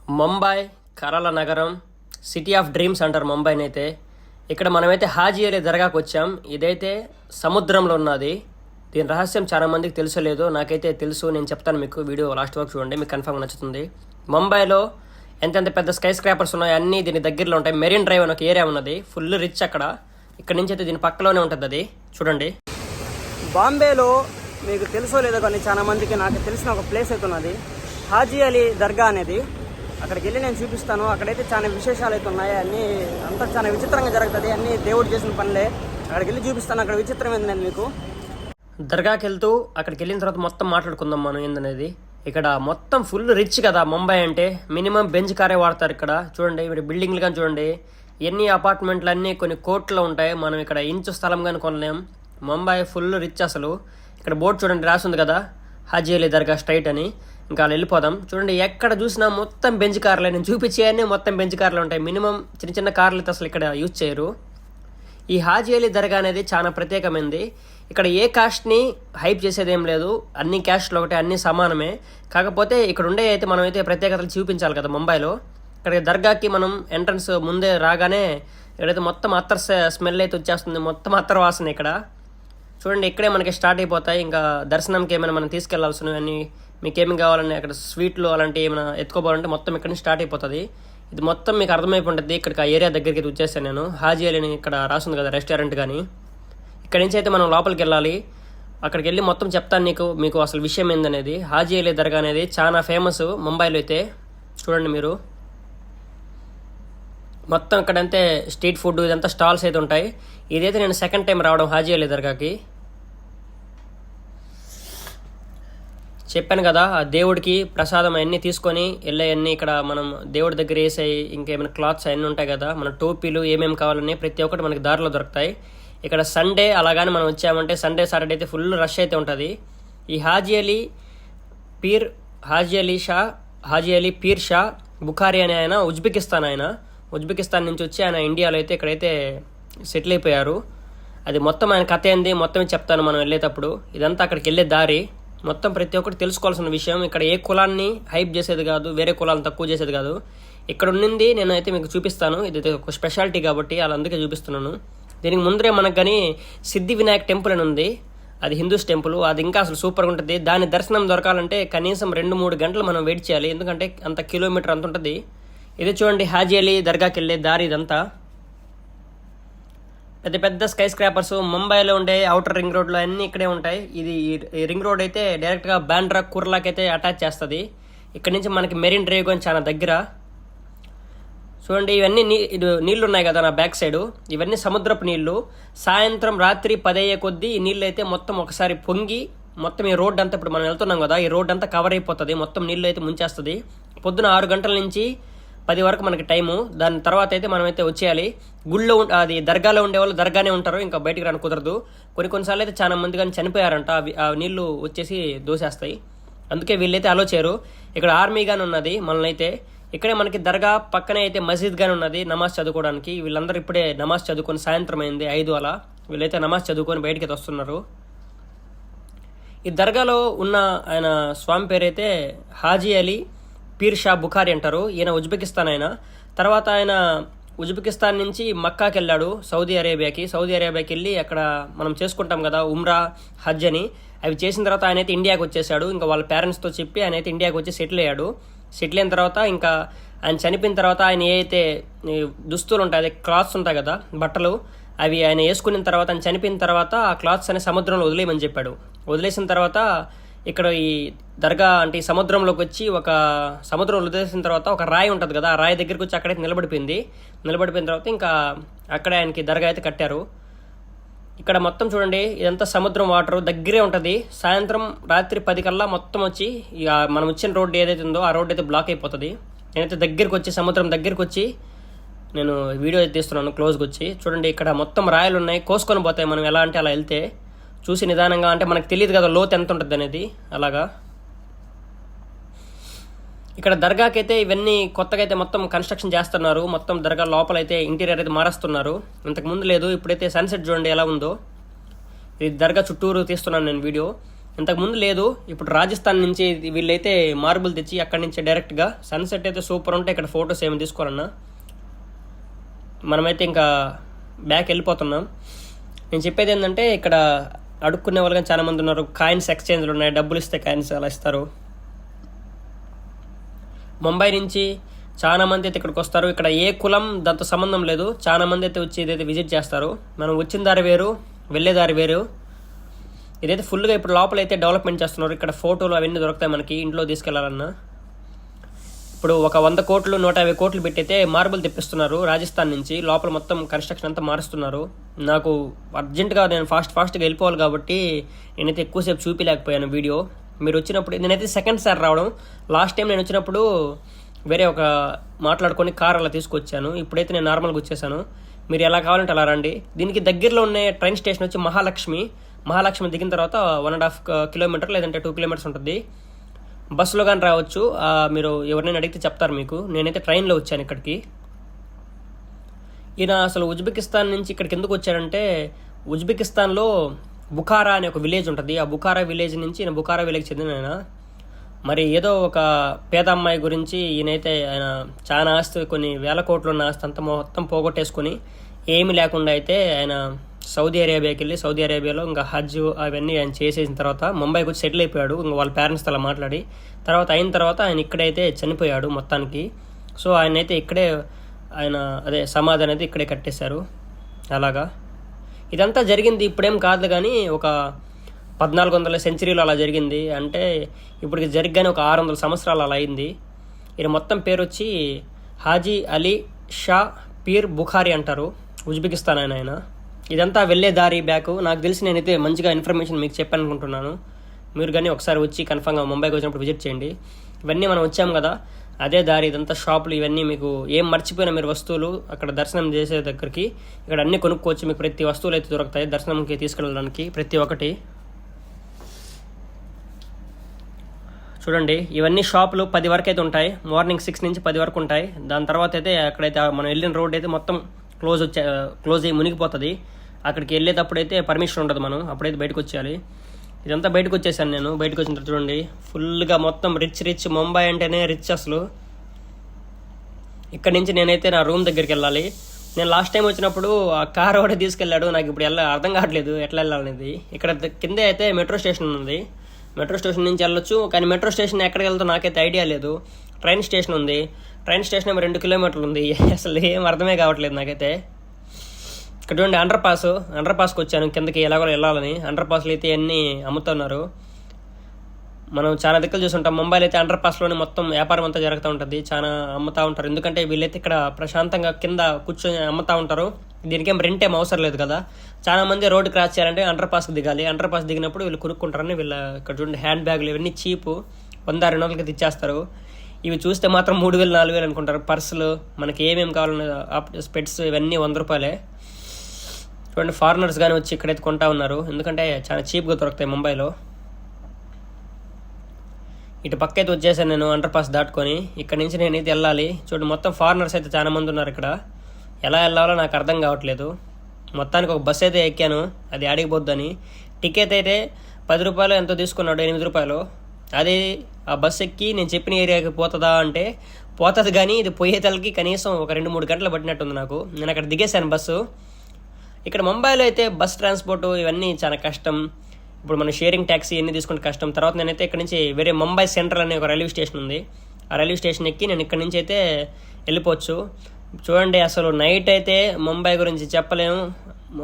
ముంబై కలల నగరం, city of dreams అంటారు ముంబైని అయితే. ఇక్కడ మనమైతే హాజీ అలీ దర్గాకు వచ్చాం. ఇదైతే సముద్రంలో ఉన్నది. దీని రహస్యం చాలా మందికి తెలుసలేదు, నాకైతే తెలుసు. నేను చెప్తాను మీకు, వీడియో లాస్ట్ వరకు చూడండి, మీకు కన్ఫర్మ్గా నచ్చుతుంది. ముంబైలో ఎంతెంత పెద్ద స్కై స్క్రాపర్స్ ఉన్నాయో అన్నీ దీని దగ్గరలో ఉంటాయి. మెరీన్ డ్రైవ్ అని ఒక ఏరియా ఉన్నది, ఫుల్ రిచ్ అక్కడ. ఇక్కడ నుంచి అయితే దీని పక్కలోనే ఉంటుంది అది, చూడండి. బాంబేలో మీకు తెలుసో లేదో కానీ చాలా మందికి నాకు తెలిసిన ఒక ప్లేస్ అయితే ఉన్నది, హాజీ అలీ దర్గా అనేది. అక్కడికి వెళ్ళి నేను చూపిస్తాను. అక్కడైతే చాలా విశేషాలు అయితే ఉన్నాయి, అన్నీ అంతా చాలా విచిత్రంగా జరుగుతుంది, అన్నీ దేవుడు చేసిన పనులే. అక్కడికి వెళ్ళి చూపిస్తాను. అక్కడ విచిత్రం ఏంది నేను మీకు. దర్గాకి వెళ్తూ అక్కడికి వెళ్ళిన తర్వాత మొత్తం మాట్లాడుకుందాం మనం ఏందనేది. ఇక్కడ మొత్తం ఫుల్ రిచ్ కదా ముంబై అంటే, మినిమం బెంచ్ కారే వాడతారు ఇక్కడ. చూడండి మీరు బిల్డింగ్లు కానీ చూడండి, ఎన్ని అపార్ట్మెంట్లు అన్నీ కొన్ని కోట్లు ఉంటాయి. మనం ఇక్కడ ఇంచు స్థలం కానీ కొనలేం. ముంబై ఫుల్ రిచ్ అసలు. ఇక్కడ బోర్డు చూడండి రాసింది కదా, హాజీ అలీ దర్గా స్ట్రైట్ అని. ఇంకా అలా వెళ్ళిపోదాం. చూడండి ఎక్కడ చూసినా మొత్తం బెంచ్ కార్లే, నేను చూపించేయన్నీ మొత్తం బెంచ్ కార్లు ఉంటాయి. మినిమం చిన్న చిన్న కార్లు అయితే అసలు ఇక్కడ యూజ్ చేయరు. ఈ హాజీ అలీ దర్గా అనేది చాలా ప్రత్యేకమైనది. ఇక్కడ ఏ కాస్ట్ని హైప్ చేసేది ఏం లేదు, అన్ని క్యాస్ట్లు ఒకటే, అన్ని సమానమే. కాకపోతే ఇక్కడ ఉండే అయితే మనం అయితే ప్రత్యేకతలు చూపించాలి కదా ముంబైలో. ఇక్కడ దర్గాకి మనం ఎంట్రన్స్ ముందే రాగానే ఇక్కడైతే మొత్తం అత్తర్ స్మెల్ అయితే వచ్చేస్తుంది, మొత్తం అత్తర్ వాసన ఇక్కడ. చూడండి ఇక్కడే మనకి స్టార్ట్ అయిపోతాయి. ఇంకా దర్శనంకి ఏమైనా మనం తీసుకెళ్లాల్సినవి అన్నీ, మీకు ఏమి కావాలని అక్కడ స్వీట్లు అలాంటివి ఏమైనా ఎత్తుకోవాలంటే మొత్తం ఇక్కడ నుంచి స్టార్ట్ అయిపోతుంది. ఇది మొత్తం మీకు అర్థమైపోతుంది. ఇక్కడికి ఆ ఏరియా దగ్గరికి అయితే వచ్చేసాను నేను. హాజీ అలీని ఇక్కడ రాస్తుంది కదా రెస్టారెంట్ కానీ. ఇక్కడ నుంచి అయితే మనం లోపలికి వెళ్ళాలి. అక్కడికి వెళ్ళి మొత్తం చెప్తాను మీకు అసలు విషయం ఏందనేది. హాజీ అలీ దర్గా అనేది చాలా ఫేమస్ ముంబైలో అయితే. చూడండి మీరు మొత్తం ఇక్కడంతే స్ట్రీట్ ఫుడ్ ఇదంతా స్టాల్స్ అయితే ఉంటాయి. ఇదైతే నేను సెకండ్ టైం రావడం హాజీ అలీ దర్గాకి. చెప్పాను కదా, ఆ దేవుడికి ప్రసాదం అవన్నీ తీసుకొని వెళ్ళేవన్నీ ఇక్కడ మనం దేవుడి దగ్గర వేసాయి. ఇంకేమైనా క్లాత్స్ అవన్నీ ఉంటాయి కదా, మన టోపీలు ఏమేమి కావాలని ప్రతి ఒక్కటి మనకి దారిలో దొరుకుతాయి. ఇక్కడ సండే అలాగానే మనం వచ్చామంటే సండే సాటర్డే అయితే ఫుల్ రష్ అయితే ఉంటుంది. ఈ హాజీ అలీ పీర్ షా బుఖారీ అనే ఆయన ఉజ్బెకిస్తాన్ నుంచి వచ్చి ఆయన ఇండియాలో అయితే ఇక్కడైతే సెటిల్ అయిపోయారు. అది మొత్తం ఆయన కథ ఏంది మొత్తం చెప్తాను మనం వెళ్ళేటప్పుడు. ఇదంతా అక్కడికి వెళ్ళే దారి మొత్తం ప్రతి ఒక్కటి తెలుసుకోవాల్సిన విషయం. ఇక్కడ ఏ కులాన్ని హైప్ చేసేది కాదు, వేరే కులాలను తక్కువ చేసేది కాదు. ఇక్కడ ఉన్నింది నేనైతే మీకు చూపిస్తాను. ఇది ఒక స్పెషాలిటీ కాబట్టి అలా అందుకే చూపిస్తున్నాను. దీనికి ముందరే మనకు కానీ సిద్ధి వినాయక్ టెంపుల్ అని ఉంది, అది హిందూస్ టెంపుల్. అది ఇంకా అసలు సూపర్గా ఉంటుంది. దాని దర్శనం దొరకాలంటే కనీసం 2-3 గంటలు మనం వెయిట్ చేయాలి, ఎందుకంటే అంత కిలోమీటర్ అంత ఉంటుంది. ఇది చూడండి హాజీ అలీ దర్గాకి వెళ్ళే దారి ఇదంతా. పెద్ద పెద్ద స్కై స్క్రాపర్స్ ముంబైలో ఉండే అవుటర్ రింగ్ రోడ్లో అన్నీ ఇక్కడే ఉంటాయి. ఇది ఈ రింగ్ రోడ్ అయితే డైరెక్ట్గా బాండ్రా కుర్లాకి అయితే అటాచ్ చేస్తుంది. ఇక్కడ నుంచి మనకి మెరీన్ డ్రైవ్ అని చాలా దగ్గర. చూడండి ఇవన్నీ నీళ్లు ఉన్నాయి కదా నా బ్యాక్ సైడ్, ఇవన్నీ సముద్రపు నీళ్లు. సాయంత్రం రాత్రి 10 అయ్యే కొద్దీ ఈ నీళ్ళు అయితే మొత్తం ఒకసారి పొంగి మొత్తం ఈ రోడ్ అంతా, ఇప్పుడు మనం వెళ్తున్నాం కదా, ఈ రోడ్ అంతా కవర్ అయిపోతుంది, మొత్తం నీళ్ళు అయితే ముంచేస్తుంది. పొద్దున 6 గంటల నుంచి 10 వరకు మనకి టైము. దాని తర్వాత అయితే మనం అయితే వచ్చేయాలి. గుళ్ళో అది దర్గాలో ఉండేవాళ్ళు దర్గానే ఉంటారు, ఇంకా బయటికి రాని కుదరదు. కొన్నిసార్లు అయితే చాలా మంది కానీ చనిపోయారంట, ఆ నీళ్లు వచ్చేసి దోసేస్తాయి. అందుకే వీళ్ళైతే అలో చేయరు. ఇక్కడ ఆర్మీ గాని ఉన్నది మనల్ని అయితే. ఇక్కడే మనకి దర్గా పక్కనే అయితే మసీద్ గాని ఉన్నది నమాజ్ చదువుకోవడానికి. వీళ్ళందరూ ఇప్పుడే నమాజ్ చదువుకొని, సాయంత్రం అయింది 5 అలా, వీళ్ళైతే నమాజ్ చదువుకొని బయటికి అయితే వస్తున్నారు. ఈ దర్గాలో ఉన్న ఆయన స్వామి పేరైతే హాజీ అలీ పీర్ షా బుఖారీ అంటారు. ఈయన ఉజ్బెకిస్తాన్ ఆయన. తర్వాత ఆయన ఉజ్బెకిస్తాన్ నుంచి మక్కాకి వెళ్ళాడు, సౌదీ అరేబియాకి వెళ్ళి అక్కడ మనం చేసుకుంటాం కదా ఉమ్రా, హజ్ అని, అవి చేసిన తర్వాత ఆయన అయితే ఇండియాకి వచ్చేసాడు. ఇంకా వాళ్ళ పేరెంట్స్తో చెప్పి ఆయన అయితే ఇండియాకి వచ్చి సెటిల్ అయ్యాడు. సెటిల్ అయిన తర్వాత ఇంకా ఆయన చనిపోయిన తర్వాత ఆయన ఏ అయితే దుస్తులు ఉంటాయి, అదే క్లాత్స్ ఉంటాయి కదా బట్టలు, అవి ఆయన వేసుకున్న తర్వాత ఆయన చనిపోయిన తర్వాత ఆ క్లాత్స్ అనే సముద్రంలో వదిలేయమని చెప్పాడు. వదిలేసిన తర్వాత ఇక్కడ ఈ దర్గా అంటే ఈ సముద్రంలోకి వచ్చి ఒక సముద్రం వదిలేసిన తర్వాత ఒక రాయి ఉంటుంది కదా, ఆ రాయి దగ్గరికి వచ్చి అక్కడైతే నిలబడిపోయిన తర్వాత ఇంకా అక్కడే ఆయనకి దర్గా అయితే కట్టారు. ఇక్కడ మొత్తం చూడండి ఇదంతా సముద్రం వాటర్ దగ్గరే ఉంటుంది. సాయంత్రం రాత్రి 10 కల్లా మొత్తం వచ్చి ఇక మనం వచ్చిన రోడ్డు ఏదైతే ఉందో ఆ రోడ్డు అయితే బ్లాక్ అయిపోతుంది. నేనైతే దగ్గరికి వచ్చి సముద్రం దగ్గరికి వచ్చి నేను వీడియో అయితే తీస్తున్నాను క్లోజ్కి వచ్చి. చూడండి ఇక్కడ మొత్తం రాయలు ఉన్నాయి, కోసుకొని పోతాయి మనం ఎలా అంటే అలా వెళ్తే. చూసి నిదానంగా, అంటే మనకు తెలియదు కదా లోతు ఎంత ఉంటుంది అనేది, అలాగా. ఇక్కడ దర్గాకి అయితే ఇవన్నీ కొత్తగా అయితే మొత్తం కన్స్ట్రక్షన్ చేస్తున్నారు. మొత్తం దర్గా లోపల అయితే ఇంటీరియర్ అయితే మారుస్తున్నారు, ఇంతకు ముందు లేదు. ఇప్పుడైతే సన్సెట్ చూడండి ఎలా ఉందో. ఇది దర్గా చుట్టూరు తీస్తున్నాను నేను వీడియో. ఇంతకుముందు లేదు. ఇప్పుడు రాజస్థాన్ నుంచి వీళ్ళైతే మార్బుల్ తెచ్చి అక్కడి నుంచి డైరెక్ట్గా సన్సెట్ అయితే సూపర్ ఉంటాయి. ఇక్కడ ఫొటోస్ ఏమి తీసుకోవాలన్నా మనమైతే ఇంకా బ్యాక్ వెళ్ళిపోతున్నాం. నేను చెప్పేది ఏంటంటే ఇక్కడ అడుక్కునే వాళ్ళు కానీ చాలా మంది ఉన్నారు. కాయిన్స్ ఎక్స్చేంజ్లు ఉన్నాయి, డబ్బులు ఇస్తే కాయిన్స్ అలా ఇస్తారు. ముంబై నుంచి చాలా మంది అయితే ఇక్కడికి వస్తారు. ఇక్కడ ఏ కులం దాంతో సంబంధం లేదు. చాలా మంది అయితే వచ్చి ఇదైతే విజిట్ చేస్తారు. మనం వచ్చిన దారి వేరు, వెళ్ళే దారి వేరు. ఇదైతే ఫుల్గా ఇప్పుడు లోపల అయితే డెవలప్మెంట్ చేస్తున్నారు. ఇక్కడ ఫోటోలు అవన్నీ దొరుకుతాయి మనకి ఇంట్లో తీసుకెళ్లాలన్నా. ఇప్పుడు ఒక 100 కోట్లు 150 కోట్లు పెట్టయితే మార్బుల్ తెప్పిస్తున్నారు రాజస్థాన్ నుంచి. లోపల మొత్తం కన్స్ట్రక్షన్ అంతా మారుస్తున్నారు. నాకు అర్జెంటుగా నేను ఫాస్ట్గా వెళ్ళిపోవాలి కాబట్టి నేనైతే ఎక్కువసేపు చూపించలేకపోయాను వీడియో. మీరు వచ్చినప్పుడు నేనైతే సెకండ్ సారి రావడం. లాస్ట్ టైం నేను వచ్చినప్పుడు వేరే ఒక మాట్లాడుకొని కార్ అలా తీసుకొచ్చాను. ఇప్పుడైతే నేను నార్మల్గా వచ్చేసాను. మీరు ఎలా కావాలంటే అలా రండి. దీనికి దగ్గరలో ఉన్న ట్రైన్ స్టేషన్ వచ్చి మహాలక్ష్మి దిగిన తర్వాత 1.5 కిలోమీటర్ లేదంటే 2 కిలోమీటర్స్ ఉంటుంది. బస్సులో కానీ రావచ్చు. మీరు ఎవరినైనా అడిగితే చెప్తారు మీకు. నేనైతే ట్రైన్లో వచ్చాను ఇక్కడికి. ఈయన అసలు ఉజ్బెకిస్తాన్ నుంచి ఇక్కడికి ఎందుకు వచ్చాడంటే ఉజ్బెకిస్తాన్లో బుఖారా అనే ఒక విలేజ్ ఉంటుంది. ఆ బుఖారా విలేజ్ నుంచి ఈయన బుఖారా విలేజ్ చెందిన ఆయన. మరి ఏదో ఒక పేద అమ్మాయి గురించి ఈయనైతే ఆయన చాలా ఆస్తి, కొన్ని వేల కోట్లు ఉన్న ఆస్తి అంతా మొత్తం పోగొట్టేసుకుని ఏమి లేకుండా అయితే ఆయన సౌదీ అరేబియాకి వెళ్ళి సౌదీ అరేబియాలో ఇంకా హజ్ అవన్నీ ఆయన చేసేసిన తర్వాత ముంబైకి వచ్చి సెటిల్ అయిపోయాడు. ఇంకా వాళ్ళ పేరెంట్స్తో అలా మాట్లాడి అయిన తర్వాత ఆయన ఇక్కడైతే చనిపోయాడు మొత్తానికి. సో ఆయన అయితే ఇక్కడే సమాధి అనేది ఇక్కడే కట్టేశారు. అలాగా ఇదంతా జరిగింది ఇప్పుడేం కాదు కానీ ఒక 1400 సెంచరీలో అలా జరిగింది. అంటే ఇప్పటికి జరిగానే ఒక 600 సంవత్సరాలు అలా అయింది. ఈయన మొత్తం పేరు వచ్చి హాజీ అలీ షా పీర్ బుఖారీ అంటారు. ఉజ్బెకిస్తాన్ ఆయన. ఇదంతా వెళ్ళే దారి బ్యాక్. నాకు తెలిసి నేనైతే మంచిగా ఇన్ఫర్మేషన్ మీకు చెప్పాను అనుకుంటున్నాను. మీరు కానీ ఒకసారి వచ్చి కన్ఫర్మ్గా ముంబైకి వచ్చినప్పుడు విజిట్ చేయండి. ఇవన్నీ మనం వచ్చాం కదా, అదే దారి. ఇదంతా షాపులు ఇవన్నీ. మీకు ఏం మర్చిపోయినా మీరు వస్తువులు అక్కడ దర్శనం చేసే దగ్గరికి ఇక్కడ అన్నీ కొనుక్కోవచ్చు. మీకు ప్రతి వస్తువులు అయితే దొరుకుతాయి దర్శనంకి తీసుకెళ్ళడానికి ప్రతి ఒక్కటి. చూడండి ఇవన్నీ షాపులు 10 వరకు అయితే ఉంటాయి. మార్నింగ్ 6 నుంచి 10 వరకు ఉంటాయి. దాని తర్వాత అయితే అక్కడైతే మనం వెళ్ళిన రోడ్ అయితే మొత్తం క్లోజ్ అయ్యి మునిగిపోతుంది. అక్కడికి వెళ్ళేటప్పుడు అయితే పర్మిషన్ ఉండదు, మనం అప్పుడైతే బయటకు వచ్చేయాలి. ఇదంతా బయటకు వచ్చేసాను నేను. బయటకు వచ్చిన తర్వాత చూడండి ఫుల్గా మొత్తం రిచ్. ముంబై అంటేనే రిచ్ అసలు. ఇక్కడ నుంచి నేనైతే నా రూమ్ దగ్గరికి వెళ్ళాలి. నేను లాస్ట్ టైం వచ్చినప్పుడు ఆ కార్ ఒకటి తీసుకెళ్ళాడు. నాకు ఇప్పుడు అర్థం కావట్లేదు ఎట్లా వెళ్ళాలనేది. ఇక్కడ కిందే అయితే మెట్రో స్టేషన్ ఉంది. మెట్రో స్టేషన్ నుంచి వెళ్ళొచ్చు. కానీ మెట్రో స్టేషన్ ఎక్కడికి వెళ్తాం నాకైతే ఐడియా లేదు. ట్రైన్ స్టేషన్ ఉంది. ట్రైన్ స్టేషన్ ఏమో 2 కిలోమీటర్లు ఉంది. అసలు ఏం అర్థమే కావట్లేదు నాకైతే. ఇక్కడ చూడండి అండర్ పాస్కి వచ్చాను కిందకి ఎలాగో వెళ్ళాలని. అండర్ పాస్లు అయితే అన్నీ అమ్ముతున్నారు. మనం చాలా దిక్కులు చూస్తుంటాం. ముంబైలో అయితే అండర్ పాస్లోనే మొత్తం వ్యాపారం అంతా జరుగుతూ ఉంటుంది. చాలా అమ్ముతూ ఉంటారు. ఎందుకంటే వీళ్ళైతే ఇక్కడ ప్రశాంతంగా కింద కూర్చొని అమ్ముతూ ఉంటారు. దీనికేం రెంట్ ఏం అవసరం లేదు కదా. చాలా మంది రోడ్డు క్రాస్ చేయాలంటే అండర్ పాస్కి దిగాలి. అండర్ పాస్ దిగినప్పుడు వీళ్ళు కొనుక్కుంటారని ఇక్కడ చూడండి హ్యాండ్ బ్యాగులు ఇవన్నీ చీపు 100-200కి తెచ్చేస్తారు. ఇవి చూస్తే మాత్రం 3000-4000 అనుకుంటారు. పర్సులు మనకి ఏమేమి కావాలన్నా స్పెట్స్ ఇవన్నీ 100 రూపాయలే. చూడండి ఫారినర్స్ కానీ వచ్చి ఇక్కడైతే కొంటా ఉన్నారు. ఎందుకంటే చాలా చీప్గా దొరుకుతాయి ముంబైలో. ఇటు పక్క అయితే వచ్చేసాను నేను అండర్ పాస్ దాటుకొని. ఇక్కడ నుంచి నేనైతే వెళ్ళాలి. చూడండి మొత్తం ఫారినర్స్ అయితే చాలా మంది ఉన్నారు ఇక్కడ. ఎలా వెళ్ళాలో నాకు అర్థం కావట్లేదు. మొత్తానికి ఒక బస్సు అయితే ఎక్కాను. అది ఆడిపోద్దని. టికెట్ అయితే 10 రూపాయలు ఎంతో తీసుకున్నాడు, 8 రూపాయలు. అది ఆ బస్సు ఎక్కి నేను చెప్పిన ఏరియాకి పోతుందా అంటే పోతుంది. కానీ ఇది పోయే తలకి కనీసం ఒక 2-3 గంటలు పట్టినట్టుంది నాకు. నేను అక్కడ దిగేశాను బస్సు. ఇక్కడ ముంబైలో అయితే బస్ ట్రాన్స్పోర్ట్ ఇవన్నీ చాలా కష్టం. ఇప్పుడు మన షేరింగ్ ట్యాక్సీ ఇవన్నీ తీసుకుంటే కష్టం. తర్వాత నేనైతే ఇక్కడ నుంచి వేరే ముంబై సెంట్రల్ అనే ఒక రైల్వే స్టేషన్ ఉంది. ఆ రైల్వే స్టేషన్ ఎక్కి నేను ఇక్కడ నుంచి అయితే వెళ్ళిపోవచ్చు. చూడండి అసలు నైట్ అయితే ముంబై గురించి చెప్పలేము.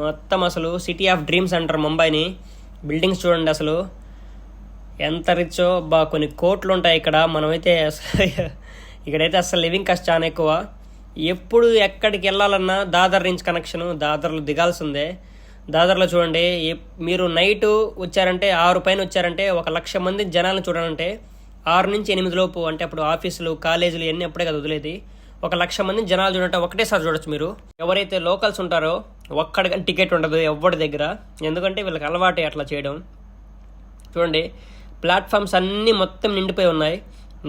మొత్తం అసలు సిటీ ఆఫ్ డ్రీమ్స్ అంటారు ముంబైని. బిల్డింగ్స్ చూడండి అసలు ఎంత రిచ్చో. కొన్ని కోట్లు ఉంటాయి ఇక్కడ. మనమైతే ఇక్కడైతే అసలు లివింగ్ కాస్ట్ చాలా ఎక్కువ. ఎప్పుడు ఎక్కడికి వెళ్ళాలన్నా దాదర్ నుంచి కనెక్షను, దాదర్లో దిగాల్సిందే. దాదర్లో చూడండి మీరు నైట్ వచ్చారంటే 6 పైన వచ్చారంటే 1,00,000 మంది జనాలను చూడాలంటే 6 నుంచి 8 లోపు, అంటే అప్పుడు ఆఫీసులు కాలేజీలు ఇవన్నీ అప్పుడే కదా వదిలేది. 1,00,000 మంది జనాలు చూడంటే ఒకటేసారి చూడొచ్చు మీరు. ఎవరైతే లోకల్స్ ఉంటారో ఒక్కడికి టికెట్ ఉండదు ఎవరి దగ్గర. ఎందుకంటే వీళ్ళకి అలవాటే అట్లా చేయడం. చూడండి ప్లాట్ఫామ్స్ అన్నీ మొత్తం నిండిపోయి ఉన్నాయి.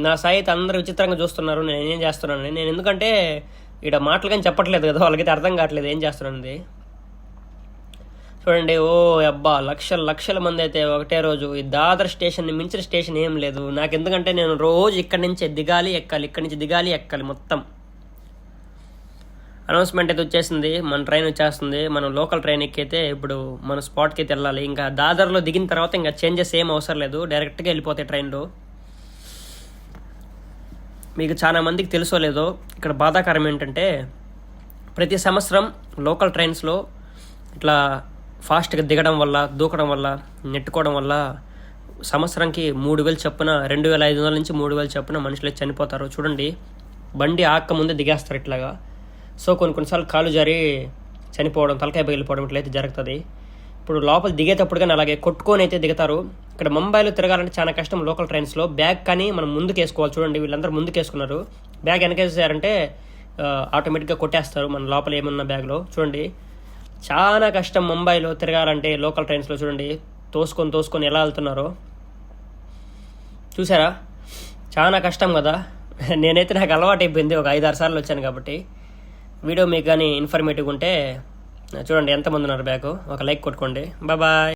నా సాయి అయితే అందరూ విచిత్రంగా చూస్తున్నారు నేను ఏం చేస్తున్నాను. నేను ఎందుకంటే ఇక్కడ మాటలు కానీ చెప్పట్లేదు కదా, వాళ్ళకైతే అర్థం కావట్లేదు ఏం చేస్తున్నాను. చూడండి, ఓ అబ్బా, లక్షల మంది అయితే ఒకటే రోజు. ఈ దాదర్ స్టేషన్ని మించిన స్టేషన్ ఏం లేదు నాకు. ఎందుకంటే నేను రోజు ఇక్కడి నుంచే దిగాలి ఎక్కాలి, ఇక్కడి నుంచి దిగాలి ఎక్కాలి మొత్తం. అనౌన్స్మెంట్ అయితే వచ్చేసింది, మన ట్రైన్ వచ్చేస్తుంది. మనం లోకల్ ట్రైన్ ఎక్కితే ఇప్పుడు మన స్పాట్కి అయితే వెళ్ళాలి. ఇంకా దాదర్లో దిగిన తర్వాత ఇంకా చేంజెస్ ఏం అవసరం లేదు, డైరెక్ట్గా వెళ్ళిపోతాయి ట్రైన్లో. మీకు చాలా మందికి తెలుసో లేదో, ఇక్కడ బాధాకరం ఏంటంటే ప్రతి సంవత్సరం లోకల్ ట్రైన్స్లో ఇట్లా ఫాస్ట్గా దిగడం వల్ల, దూకడం వల్ల, నెట్టుకోవడం వల్ల సంవత్సరానికి 3,000 చొప్పున, 2,500 నుంచి 3,000 చొప్పున మనుషులు చనిపోతారు. చూడండి, బండి ఆక్క ముందే దిగేస్తారు ఇట్లాగా. సో కొన్నిసార్లు కాలు జారి చనిపోవడం, తలకాయ పగిలిపోవడం ఇట్లయితే జరుగుతుంది. ఇప్పుడు లోపల దిగేటప్పుడు కానీ అలాగే కొట్టుకొని అయితే దిగుతారు. ఇక్కడ ముంబైలో తిరగాలంటే చాలా కష్టం. లోకల్ ట్రైన్స్లో బ్యాగ్ కానీ మనం ముందుకు వేసుకోవాలి. చూడండి, వీళ్ళందరూ ముందుకు వేసుకున్నారు. బ్యాగ్ వెనకేసారంటే ఆటోమేటిక్గా కొట్టేస్తారు మన లోపల ఏమన్నా బ్యాగ్లో. చూడండి, చాలా కష్టం ముంబైలో తిరగాలంటే లోకల్ ట్రైన్స్లో. చూడండి, తోసుకొని ఎలా వెళ్తున్నారో చూసారా, చాలా కష్టం కదా. నేనైతే నాకు అలవాటు అయిపోయింది, ఒక 5-6 సార్లు వచ్చాను కాబట్టి. వీడియో మీకు కానీ ఇన్ఫర్మేటివ్ ఉంటే చూడండి ఎంతమంది ఉన్నారు బ్యాగ్, ఒక లైక్ కొట్టుకోండి. బాయ్.